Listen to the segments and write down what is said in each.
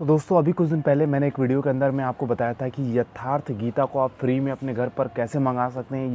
तो दोस्तों अभी कुछ दिन पहले मैंने एक वीडियो के अंदर मैं आपको बताया था कि यथार्थ गीता को आप फ्री में अपने घर पर कैसे मंगा सकते हैं।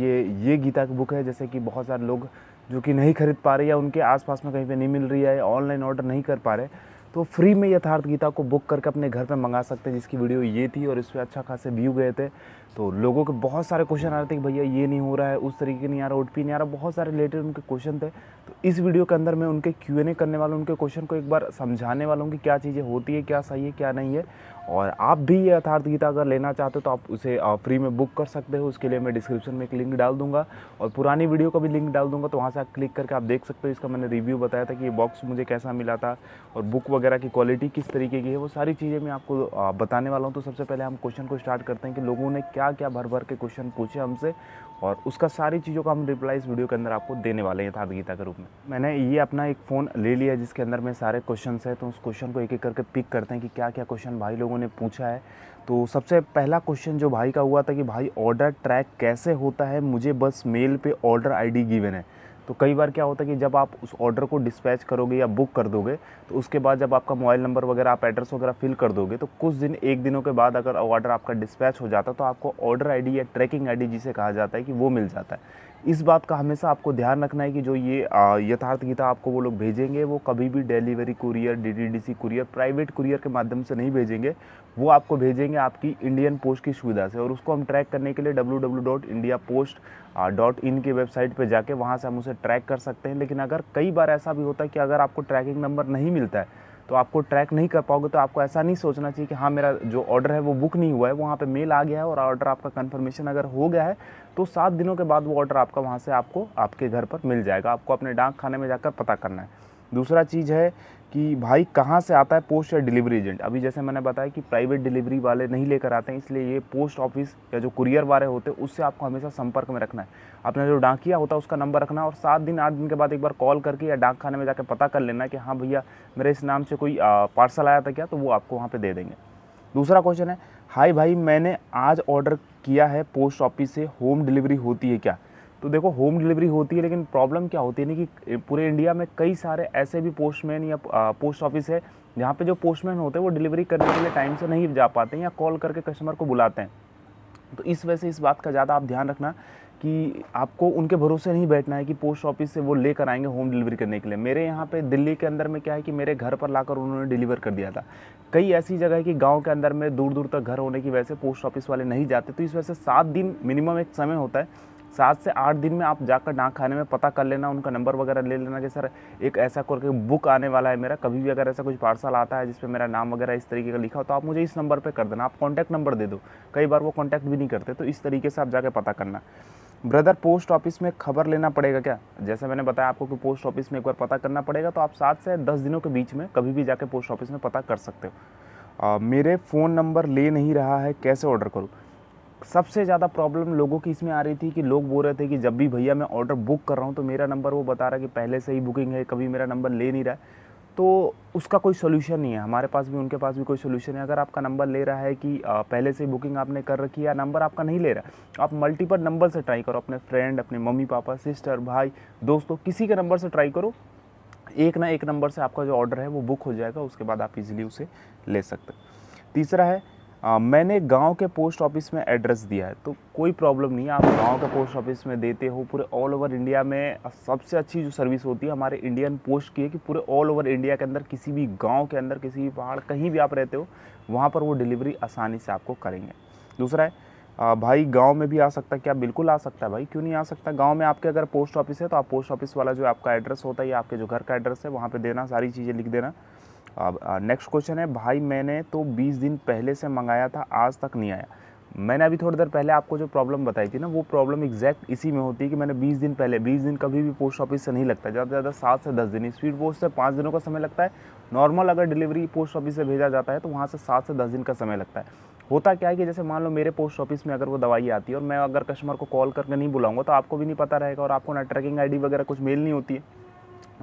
ये गीता की बुक है। जैसे कि बहुत सारे लोग जो कि नहीं खरीद पा रहे या उनके आसपास में कहीं पे नहीं मिल रही है, ऑनलाइन ऑर्डर नहीं कर पा रहे, तो फ्री में यथार्थ गीता को बुक करके अपने घर पर मंगा सकते हैं। जिसकी वीडियो ये थी और इस पर अच्छा खासे व्यू गए थे। तो लोगों के बहुत सारे क्वेश्चन आ रहे थे कि भैया ये नहीं हो रहा है, उस तरीके नहीं आ रहा, ओटीपी नहीं आ रहा, बहुत सारे रिलेटेड उनके क्वेश्चन थे। तो इस वीडियो के अंदर मैं उनके क्यूएनए करने वाला हूँ, उनके क्वेश्चन को एक बार समझाने वाला हूँ कि क्या चीज़ें होती है, क्या सही है, क्या नहीं है। और आप भी ये यथार्थ गीता अगर लेना चाहते हो तो आप उसे फ्री में बुक कर सकते हो। उसके लिए मैं डिस्क्रिप्शन में एक लिंक डाल दूंगा और पुरानी वीडियो का भी लिंक डाल दूंगा, तो वहाँ से आप क्लिक करके आप देख सकते हो। इसका मैंने रिव्यू बताया था कि ये बॉक्स मुझे कैसा मिला था और बुक वगैरह की क्वालिटी किस तरीके की है, वो सारी चीज़ें मैं आपको बताने वाला हूँ। तो सबसे पहले हम क्वेश्चन को स्टार्ट करते हैं कि लोगों ने क्या क्या भर भर के क्वेश्चन पूछे हमसे, और उसका सारी चीज़ों का हम रिप्लाई इस वीडियो के अंदर आपको देने वाले हैं यथार्थ गीता के रूप में। मैंने ये अपना एक फ़ोन ले लिया जिसके अंदर में सारे क्वेश्चन है, तो उस क्वेश्चन को एक एक करके पिक करते हैं कि क्या क्या क्वेश्चन भाई लोगों ने पूछा है। तो सबसे पहला क्वेश्चन जो भाई का हुआ था कि भाई ऑर्डर ट्रैक कैसे होता है, मुझे बस मेल पे ऑर्डर आईडी गिवन है। तो कई बार क्या होता है कि जब आप उस ऑर्डर को डिस्पैच करोगे या बुक कर दोगे, तो उसके बाद जब आपका मोबाइल नंबर वगैरह, आप एड्रेस वगैरह फिल कर दोगे, तो कुछ दिन, एक दिनों के बाद अगर ऑर्डर आपका डिस्पैच हो जाता है तो आपको ऑर्डर आईडी या ट्रैकिंग आईडी जिसे कहा जाता है कि वो मिल जाता है। इस बात का हमेशा आपको ध्यान रखना है कि जो ये यथार्थ गीता आपको वो लोग भेजेंगे, वो कभी भी delivery courier, DTDC courier, private courier के माध्यम से नहीं भेजेंगे। वो आपको भेजेंगे आपकी इंडियन पोस्ट की सुविधा से, और उसको हम ट्रैक करने के लिए www.indiapost.in की वेबसाइट पे जाके वहाँ से हम उसे ट्रैक कर सकते हैं। लेकिन अगर कई बार ऐसा भी होता है कि अगर आपको ट्रैकिंग नंबर नहीं मिलता है तो आपको ट्रैक नहीं कर पाओगे, तो आपको ऐसा नहीं सोचना चाहिए कि हाँ मेरा जो ऑर्डर है वो बुक नहीं हुआ है, वहाँ पे मेल आ गया है और ऑर्डर आपका कंफर्मेशन अगर हो गया है तो 7 दिनों के बाद वो ऑर्डर आपका वहाँ से आपको आपके घर पर मिल जाएगा। आपको अपने डाक खाने में जाकर पता करना है। दूसरा चीज़ है कि भाई कहाँ से आता है पोस्ट या डिलीवरी एजेंट। अभी जैसे मैंने बताया कि प्राइवेट डिलीवरी वाले नहीं लेकर आते हैं, इसलिए ये पोस्ट ऑफिस या जो कुरियर वाले होते हैं उससे आपको हमेशा संपर्क में रखना है। अपना जो डाकिया होता है उसका नंबर रखना, और 7 दिन 8 दिन के बाद एक बार कॉल करके या डाक खाने में जाकर पता कर लेना कि हाँ भैया मेरे इस नाम से कोई पार्सल आया था क्या, तो वो आपको वहाँ पर दे देंगे। दूसरा क्वेश्चन है, हाय भाई मैंने आज ऑर्डर किया है पोस्ट ऑफिस से, होम डिलीवरी होती है क्या? तो देखो होम डिलीवरी होती है, लेकिन प्रॉब्लम क्या होती है ना कि पूरे इंडिया में कई सारे ऐसे भी पोस्टमैन या पोस्ट ऑफिस है जहाँ पे जो पोस्टमैन होते हैं वो डिलीवरी करने के लिए टाइम से नहीं जा पाते हैं या कॉल करके कस्टमर को बुलाते हैं। तो इस वजह से इस बात का ज़्यादा आप ध्यान रखना कि आपको उनके भरोसे नहीं बैठना है कि पोस्ट ऑफिस से वो लेकर आएंगे होम डिलीवरी करने के लिए। मेरे यहाँ पे दिल्ली के अंदर में क्या है कि मेरे घर पर लाकर उन्होंने डिलीवर कर दिया था। कई ऐसी जगह है कि गांव के अंदर में दूर दूर तक घर होने की वजह से पोस्ट ऑफिस वाले नहीं जाते, तो इस वजह से 7 दिन मिनिमम एक समय होता है। 7 से 8 दिन में आप जाकर डाक खाने में पता कर लेना, उनका नंबर वगैरह ले लेना कि सर एक ऐसा करके बुक आने वाला है मेरा, कभी भी अगर ऐसा कुछ पार्सल आता है जिसपे मेरा नाम वगैरह इस तरीके का लिखा हो तो आप मुझे इस नंबर पे कर देना, आप कॉन्टैक्ट नंबर दे दो। कई बार वो कॉन्टैक्ट भी नहीं करते, तो इस तरीके से आप जाके पता करना। ब्रदर पोस्ट ऑफिस में खबर लेना पड़ेगा क्या? जैसे मैंने बताया आपको कि पोस्ट ऑफिस में एक बार पता करना पड़ेगा, तो आप 7 से 10 दिनों के बीच में कभी भी जाके पोस्ट ऑफिस में पता कर सकते हो। मेरे फ़ोन नंबर ले नहीं रहा है, कैसे ऑर्डर करूँ? सबसे ज़्यादा प्रॉब्लम लोगों की इसमें आ रही थी कि लोग बोल रहे थे कि जब भी भैया मैं ऑर्डर बुक कर रहा हूँ तो मेरा नंबर वो बता रहा है कि पहले से ही बुकिंग है, कभी मेरा नंबर ले नहीं रहा है। तो उसका कोई सोल्यूशन नहीं है, हमारे पास भी उनके पास भी कोई सोल्यूशन है। अगर आपका नंबर ले रहा है कि पहले से ही बुकिंग आपने कर रखी है या नंबर आपका नहीं ले रहा है, आप मल्टीपल नंबर से ट्राई करो, अपने फ्रेंड, अपने मम्मी पापा, सिस्टर, भाई, दोस्तों, किसी के नंबर से ट्राई करो। एक ना एक नंबर से आपका जो ऑर्डर है वो बुक हो जाएगा, उसके बाद आप इजीली उसे ले सकते हो। तीसरा है, मैंने गांव के पोस्ट ऑफिस में एड्रेस दिया है, तो कोई प्रॉब्लम नहीं है, आप गांव के पोस्ट ऑफिस में देते हो। पूरे ऑल ओवर इंडिया में सबसे अच्छी जो सर्विस होती है हमारे इंडियन पोस्ट की है कि पूरे ऑल ओवर इंडिया के अंदर किसी भी गांव के अंदर, किसी भी पहाड़, कहीं भी आप रहते हो वहाँ पर वो डिलीवरी आसानी से आपको करेंगे। दूसरा है, भाई गांव में भी आ सकता है क्या? बिल्कुल आ सकता है भाई, क्यों नहीं आ सकता। गांव में आपके अगर पोस्ट ऑफिस है तो आप पोस्ट ऑफिस वाला जो आपका एड्रेस होता है या आपके जो घर का एड्रेस है वहाँ पे देना, सारी चीज़ें लिख देना। अब नेक्स्ट क्वेश्चन है, भाई मैंने तो 20 दिन पहले से मंगाया था, आज तक नहीं आया। मैंने अभी थोड़ी देर पहले आपको जो प्रॉब्लम बताई थी ना, वो प्रॉब्लम एग्जैक्ट इसी में होती है कि मैंने 20 दिन पहले, 20 दिन कभी भी पोस्ट ऑफिस से नहीं लगता, ज़्यादा से ज़्यादा 7 से 10 दिन। स्पीड पोस्ट से 5 दिनों का समय लगता है। नॉर्मल अगर डिलीवरी पोस्ट ऑफिस से भेजा जाता है तो वहाँ से 7 से 10 दिन का समय लगता है। होता क्या है कि जैसे मान लो मेरे पोस्ट ऑफिस में अगर वो दवाई आती है और मैं अगर कस्टमर को कॉल करके नहीं बुलाऊंगा तो आपको भी नहीं पता रहेगा और आपको ना ट्रैकिंग आईडी वगैरह कुछ मेल नहीं होती है।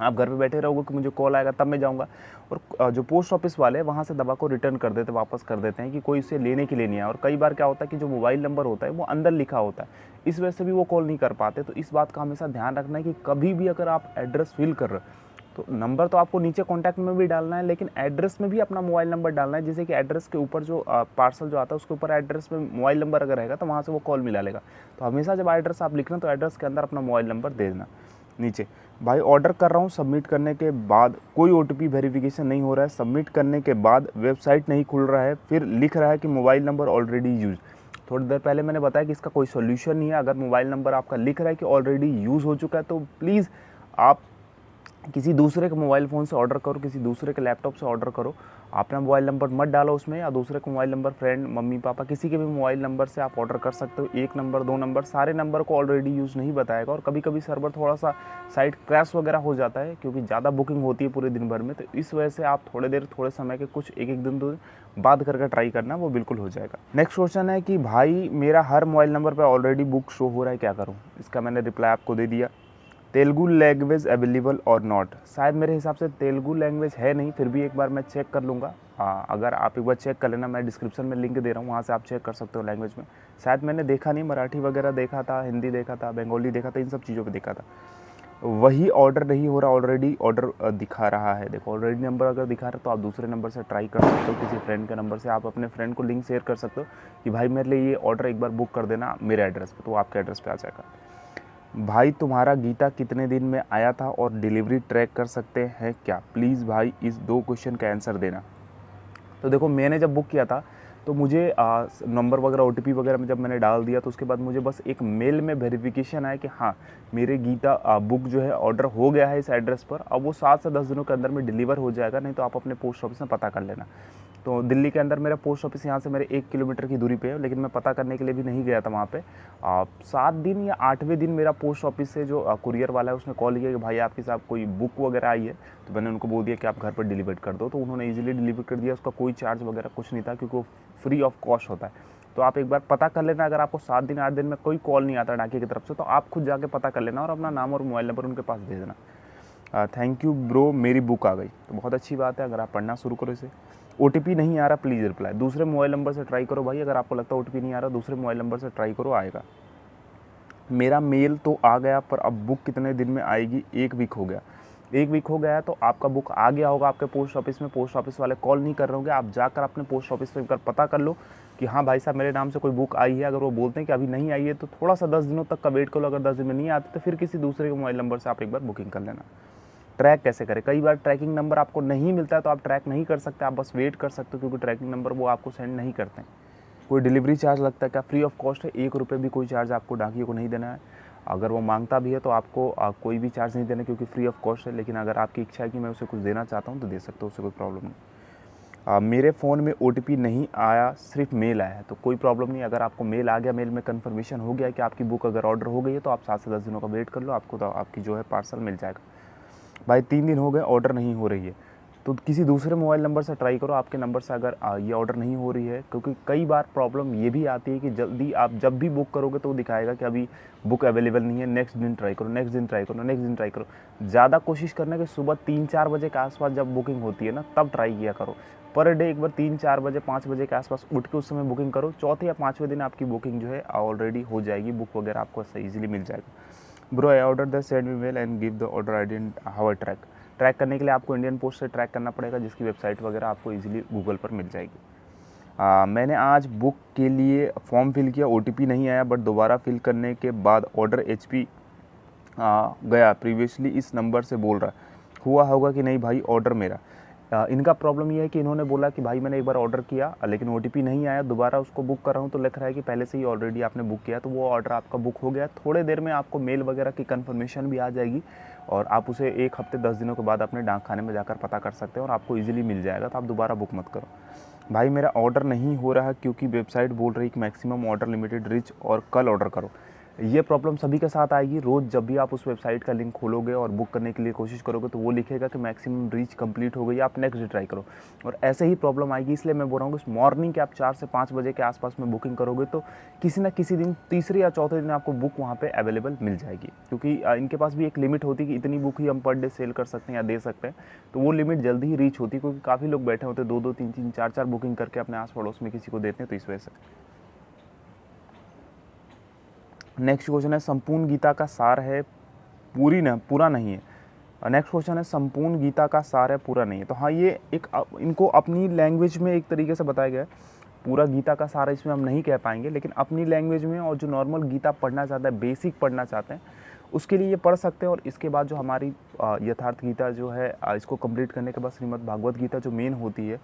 आप घर पे बैठे रहोगे कि मुझे कॉल आएगा तब मैं जाऊंगा, और जो पोस्ट ऑफिस वाले हैं वहाँ से दवा को रिटर्न कर देते, वापस कर देते हैं कि कोई इसे लेने के लिए नहीं आया। और कई बार क्या होता है कि जो मोबाइल नंबर होता है वो अंदर लिखा होता है, इस वजह से भी वो कॉल नहीं कर पाते। तो इस बात का हमेशा ध्यान रखना है कि कभी भी अगर आप एड्रेस फिल कर रहे हो तो नंबर तो आपको नीचे कॉन्टैक्ट में भी डालना है, लेकिन एड्रेस में भी अपना मोबाइल नंबर डालना है, जैसे कि एड्रेस के ऊपर जो पार्सल जो आता है उसके ऊपर एड्रेस में मोबाइल नंबर अगर रहेगा तो वहाँ से वो कॉल मिला लेगा। तो हमेशा जब एड्रेस आप लिख रहे हैं तो एड्रेस के अंदर अपना मोबाइल नंबर दे देना। नीचे भाई ऑर्डर कर रहा हूँ, सबमिट करने के बाद कोई OTP वेरिफिकेशन नहीं हो रहा है, सबमिट करने के बाद वेबसाइट नहीं खुल रहा है, फिर लिख रहा है कि मोबाइल नंबर ऑलरेडी यूज। थोड़ी देर पहले मैंने बताया कि इसका कोई सोल्यूशन नहीं है। अगर मोबाइल नंबर आपका लिख रहा है कि ऑलरेडी यूज़ हो चुका है तो प्लीज़ आप किसी दूसरे के मोबाइल फ़ोन से ऑर्डर करो, किसी दूसरे के लैपटॉप से ऑर्डर करो। अपना मोबाइल नंबर मत डालो उसमें, या दूसरे का mobile number, friend, mummy papa, किसी के भी मोबाइल नंबर से आप ऑर्डर कर सकते हो। 1 नंबर 2 नंबर सारे नंबर को ऑलरेडी यूज़ नहीं बताएगा। और कभी कभी सर्वर थोड़ा सा साइट क्रैश वगैरह हो जाता है क्योंकि ज़्यादा बुकिंग होती है पूरे दिन भर में, तो इस वजह से आप थोड़े समय के कुछ एक दिन 2 दिन बाद करके ट्राई करना, वो बिल्कुल हो जाएगा। नेक्स्ट क्वेश्चन है कि भाई मेरा हर मोबाइल नंबर पर ऑलरेडी बुक शो हो रहा है, क्या करूँ? इसका मैंने रिप्लाई आपको दे दिया। तेलुगु लैंग्वेज अवेलेबल और नॉट, शायद मेरे हिसाब से तेलुगु लैंग्वेज है नहीं, फिर भी एक बार मैं चेक कर लूँगा। अगर आप एक बार चेक कर लेना, मैं डिस्क्रिप्शन में लिंक दे रहा हूँ, वहाँ से आप चेक कर सकते हो लैंग्वेज में। शायद मैंने देखा नहीं, मराठी वगैरह देखा था, हिंदी देखा था, बंगाली देखा था, इन सब चीज़ों पर देखा था। वही ऑर्डर नहीं हो रहा, ऑलरेडी ऑर्डर दिखा रहा है। देखो ऑलरेडी नंबर अगर दिखा रहा है तो आप दूसरे नंबर से ट्राई कर सकते हो, किसी फ्रेंड के नंबर से आप अपने फ्रेंड को लिंक शेयर कर सकते हो कि भाई मेरे लिए ये ऑर्डर एक बार बुक कर देना मेरे एड्रेस पे, तो आपके एड्रेस पे आ जाएगा। भाई तुम्हारा गीता कितने दिन में आया था और डिलीवरी ट्रैक कर सकते हैं क्या? प्लीज़ भाई इस 2 क्वेश्चन का आंसर देना। तो देखो मैंने जब बुक किया था तो मुझे नंबर वगैरह OTP वगैरह में जब मैंने डाल दिया तो उसके बाद मुझे बस एक मेल में वेरिफिकेशन आया कि हाँ मेरे गीता बुक जो है ऑर्डर हो गया है इस एड्रेस पर। अब वो 7 से 10 दिनों के अंदर में डिलीवर हो जाएगा, नहीं तो आप अपने पोस्ट ऑफिस में पता कर लेना। तो दिल्ली के अंदर मेरा पोस्ट ऑफिस यहाँ से मेरे 1 किलोमीटर की दूरी पे है, लेकिन मैं पता करने के लिए भी नहीं गया था वहाँ पे। 7 दिन या 8वें दिन मेरा पोस्ट ऑफिस से जो कुरियर वाला है उसने कॉल किया कि भाई आपके साथ कोई बुक वगैरह आई है। तो मैंने उनको बोल दिया कि आप घर पर डिलीवर कर दो, तो उन्होंने ईजिली डिलीवर कर दिया। उसका कोई चार्ज वगैरह कुछ नहीं था क्योंकि वो फ्री ऑफ कॉस्ट होता है। तो आप एक बार पता कर लेना, अगर आपको 7 दिन 8 दिन में कोई कॉल नहीं आता डाकिया की तरफ से तो आप खुद जाके पता कर लेना और अपना नाम और मोबाइल नंबर उनके पास दे देना। थैंक यू ब्रो, मेरी बुक आ गई। तो बहुत अच्छी बात है, अगर आप पढ़ना शुरू करो इसे। OTP नहीं आ रहा प्लीज़ रिप्लाई, दूसरे मोबाइल नंबर से ट्राई करो भाई। अगर आपको लगता है OTP नहीं आ रहा दूसरे मोबाइल नंबर से ट्राई करो, आएगा। मेरा मेल तो आ गया पर अब बुक कितने दिन में आएगी? 1 वीक हो गया। 1 वीक हो गया है तो आपका बुक आ गया होगा आपके पोस्ट ऑफिस में। पोस्ट ऑफिस वाले कॉल नहीं कर रहे होंगे, आप जाकर अपने पोस्ट ऑफिस में पता कर लो कि हाँ भाई साहब मेरे नाम से कोई बुक आई है। अगर वो बोलते हैं कि अभी नहीं आई है तो थोड़ा सा 10 दिनों तक का वेट करो। अगर 10 दिन में नहीं आती तो फिर किसी दूसरे के मोबाइल नंबर से आप एक बार बुकिंग कर लेना। ट्रैक कैसे करें? कई बार ट्रैकिंग नंबर आपको नहीं मिलता है तो आप ट्रैक नहीं कर सकते, आप बस वेट कर सकते हो क्योंकि ट्रैकिंग नंबर वो आपको सेंड नहीं करते हैं। कोई डिलीवरी चार्ज लगता है क्या? फ्री ऑफ कॉस्ट है, 1 रुपये भी कोई चार्ज आपको डाकिए को नहीं देना है। अगर वो मांगता भी है तो आपको कोई भी चार्ज नहीं देना क्योंकि फ्री ऑफ कॉस्ट है। लेकिन अगर आपकी इच्छा है कि मैं उसे कुछ देना चाहता हूँ तो दे सकता हूँ, उससे कोई प्रॉब्लम नहीं। मेरे फ़ोन में OTP नहीं आया, सिर्फ मेल आया है, तो कोई प्रॉब्लम नहीं। अगर आपको मेल आ गया, मेल में कन्फर्मेशन हो गया कि आपकी बुक अगर ऑर्डर हो गई है तो आप 7 से 10 दिनों का वेट कर लो, आपको तो आपकी जो है पार्सल मिल जाएगा। भाई 3 दिन हो गए ऑर्डर नहीं हो रही है, तो किसी दूसरे मोबाइल नंबर से ट्राई करो। आपके नंबर से अगर ये ऑर्डर नहीं हो रही है, क्योंकि कई बार प्रॉब्लम ये भी आती है कि जल्दी आप जब भी बुक करोगे तो वो दिखाएगा कि अभी बुक अवेलेबल नहीं है, नेक्स्ट दिन ट्राई करो, नेक्स्ट दिन ट्राई करो, नेक्स्ट दिन ट्राई करो। ज़्यादा कोशिश करना कि सुबह 3-4 बजे के आसपास जब बुकिंग होती है ना तब ट्राई किया करो। पर डे एक बार 3-4 बजे 5 बजे के आसपास उठ के उस समय बुकिंग करो। चौथे या 5वें दिन आपकी बुकिंग जो है ऑलरेडी हो जाएगी, बुक वगैरह आपको ईजिली मिल जाएगा। Bro I order the send me male and give the order I didn't how I track. Track करने के लिए आपको इंडियन पोस्ट से ट्रैक करना पड़ेगा, जिसकी वेबसाइट वगैरह आपको इजीली गूगल पर मिल जाएगी। मैंने आज बुक के लिए फॉर्म फिल किया, OTP नहीं आया, बट दोबारा फिल करने के बाद ऑर्डर HP गया। प्रीवियसली इस नंबर से बोल रहा हुआ होगा कि नहीं भाई ऑर्डर मेरा। इनका प्रॉब्लम ये है कि इन्होंने बोला कि भाई मैंने एक बार ऑर्डर किया लेकिन OTP नहीं आया, दोबारा उसको बुक कर रहा हूँ तो लिख रहा है कि पहले से ही ऑलरेडी आपने बुक किया, तो वो ऑर्डर आपका बुक हो गया। थोड़े देर में आपको मेल वगैरह की कंफर्मेशन भी आ जाएगी और आप उसे 1 हफ्ते 10 दिनों के बाद अपने डाक खाने में जाकर पता कर सकते हैं और आपको ईजिली मिल जाएगा, तो आप दोबारा बुक मत करो। भाई मेरा ऑर्डर नहीं हो रहा क्योंकि वेबसाइट बोल रही कि मैक्सिमम ऑर्डर लिमिटेड रिच और कल ऑर्डर करो। ये प्रॉब्लम सभी के साथ आएगी। रोज़ जब भी आप उस वेबसाइट का लिंक खोलोगे और बुक करने के लिए कोशिश करोगे तो वो लिखेगा कि मैक्सिमम रीच कंप्लीट हो गई, आप नेक्स्ट डे ट्राई करो, और ऐसे ही प्रॉब्लम आएगी। इसलिए मैं बोल रहा हूँ कि मॉर्निंग के आप 4 से 5 बजे के आसपास में बुकिंग करोगे तो किसी ना किसी दिन, तीसरे या चौथे दिन आपको बुक वहाँ पर अवेलेबल मिल जाएगी, क्योंकि इनके पास भी एक लिमिट होती है कि इतनी बुक ही हम पर डे सेल कर सकते हैं या दे सकते हैं। तो वो लिमिट जल्दी ही रीच होती है क्योंकि काफ़ी लोग बैठे होते हैं 2-2, 3-3, 4-4 बुकिंग करके अपने आस पड़ोस में किसी को देते हैं, तो इस वजह से। नेक्स्ट क्वेश्चन है, संपूर्ण गीता का सार है, पूरा नहीं है। नेक्स्ट क्वेश्चन है, संपूर्ण गीता का सार है पूरा नहीं है। तो हाँ, ये एक इनको अपनी लैंग्वेज में एक तरीके से बताया गया है। पूरा गीता का सारा इसमें हम नहीं कह पाएंगे, लेकिन अपनी लैंग्वेज में और जो नॉर्मल गीता पढ़ना चाहता है, बेसिक पढ़ना चाहते हैं, उसके लिए ये पढ़ सकते हैं। और इसके बाद जो हमारी यथार्थ गीता जो है, इसको कंप्लीट करने के बाद श्रीमद् भागवत गीता जो मेन होती है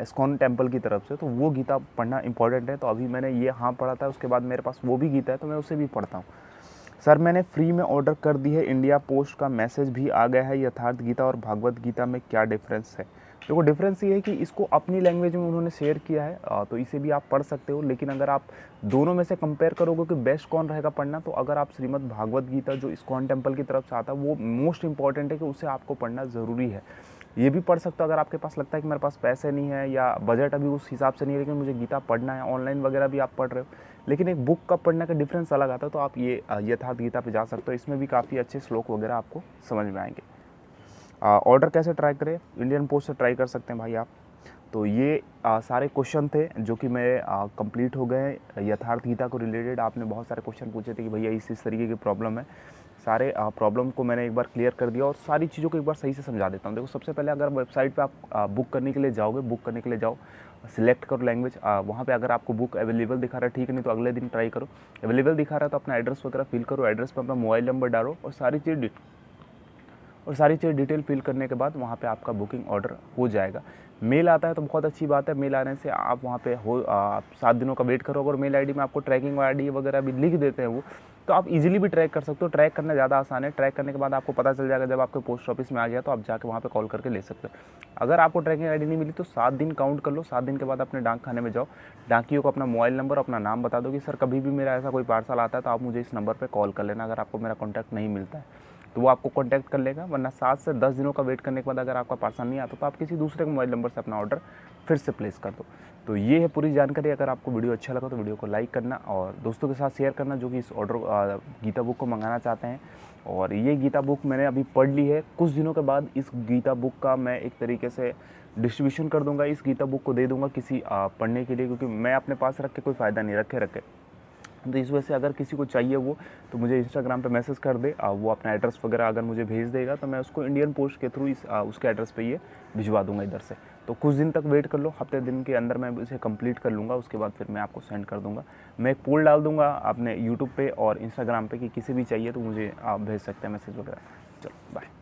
इस्कॉन टेम्पल की तरफ से, तो वो गीता पढ़ना इंपॉर्टेंट है। तो अभी मैंने ये हाँ पढ़ा था, उसके बाद मेरे पास वो भी गीता है, तो मैं उसे भी पढ़ता हूँ। सर मैंने फ्री में ऑर्डर कर दी है, इंडिया पोस्ट का मैसेज भी आ गया है, यथार्थ गीता और भागवत गीता में क्या डिफरेंस है? देखो डिफरेंस ये है कि इसको अपनी लैंग्वेज में उन्होंने शेयर किया है, तो इसे भी आप पढ़ सकते हो। लेकिन अगर आप दोनों में से कंपेयर करोगे कि बेस्ट कौन रहेगा पढ़ना, तो अगर आप श्रीमद् भागवत गीता जो इस्कॉन टेम्पल की तरफ से आता है, वो मोस्ट इंपॉर्टेंट है कि उसे आपको पढ़ना ज़रूरी है। ये भी पढ़ सकते हो अगर आपके पास लगता है कि मेरे पास पैसे नहीं है या बजट अभी उस हिसाब से नहीं है, लेकिन मुझे गीता पढ़ना है, ऑनलाइन वगैरह भी आप पढ़ रहे हो, लेकिन एक बुक का पढ़ने का डिफरेंस अलग आता है, तो आप ये यथार्थ गीता पे जा सकते हो। इसमें भी काफ़ी अच्छे श्लोक वगैरह आपको समझ में आएंगे। ऑर्डर कैसे ट्राई करें? इंडियन पोस्ट से ट्राई कर सकते हैं भाई आप। तो ये सारे क्वेश्चन थे जो कि मेरे कंप्लीट हो गए यथार्थ गीता को रिलेटेड। आपने बहुत सारे क्वेश्चन पूछे थे कि भैया इस तरीके की प्रॉब्लम है। सारे प्रॉब्लम को मैंने एक बार क्लियर कर दिया और सारी चीज़ों को एक बार सही से समझा देता हूँ। देखो सबसे पहले अगर वेबसाइट पे आप बुक करने के लिए जाओगे, बुक करने के लिए जाओ, सिलेक्ट करो लैंग्वेज। वहाँ पे अगर आपको बुक अवेलेबल दिखा रहा है ठीक है, नहीं तो अगले दिन ट्राई करो। अवेलेबल दिखा रहा है तो अपना एड्रेस वगैरह फिल करो, एड्रेस पर अपना मोबाइल नंबर डालो और सारी चीज़ डिटेल फिल करने के बाद वहाँ पे आपका बुकिंग ऑर्डर हो जाएगा। मेल आता है तो बहुत अच्छी बात है, मेल आने से आप वहाँ पे 7 दिनों का वेट करो। अगर मेल आईडी में आपको ट्रैकिंग आईडी वगैरह भी लिख देते हैं वो, तो आप इजीली भी ट्रैक कर सकते हो। ट्रैक करना ज़्यादा आसान है। ट्रैक करने के बाद आपको पता चल जाएगा, जब आपके पोस्ट ऑफिस में आ गया तो आप जाके वहाँ पे कॉल करके ले सकते हो। अगर आपको ट्रैकिंग आईडी नहीं मिली तो 7 दिन काउंट कर लो। 7 दिन के बाद अपने डाक खाने में जाओ, डाकियों को अपना मोबाइल नंबर, अपना नाम बता दो कि सर कभी भी मेरा ऐसा कोई पार्सल आता है तो आप मुझे इस नंबर पर कॉल कर लेना। अगर आपको मेरा कॉन्टैक्ट नहीं मिलता है तो वो आपको कांटेक्ट कर लेगा, वरना 7 से 10 दिनों का वेट करने के बाद अगर आपका पार्सल नहीं आता तो आप किसी दूसरे के मोबाइल नंबर से अपना ऑर्डर फिर से प्लेस कर दो। तो ये है पूरी जानकारी। अगर आपको वीडियो अच्छा लगा तो वीडियो को लाइक करना और दोस्तों के साथ शेयर करना जो कि इस ऑर्डर गीता बुक को मंगाना चाहते हैं। और ये गीता बुक मैंने अभी पढ़ ली है। कुछ दिनों के बाद इस गीता बुक का मैं एक तरीके से डिस्ट्रीब्यूशन कर दूंगा, इस गीता बुक को दे दूंगा किसी पढ़ने के लिए, क्योंकि मैं अपने पास रख के कोई फ़ायदा नहीं, रखे तो इस वजह से अगर किसी को चाहिए वो तो मुझे इंस्टाग्राम पे मैसेज कर दे, वो अपना एड्रेस वगैरह अगर मुझे भेज देगा तो मैं उसको इंडियन पोस्ट के थ्रू उसके एड्रेस पे ये भिजवा दूंगा इधर से। तो कुछ दिन तक वेट कर लो, हफ्ते दिन के अंदर मैं इसे कंप्लीट कर लूँगा, उसके बाद फिर मैं आपको सेंड कर दूँगा। मैं एक पोल डाल दूँगा अपने यूट्यूब पे और इंस्टाग्राम पे कि किसी भी चाहिए तो मुझे आप भेज सकते हैं मैसेज वगैरह। चलो बाय।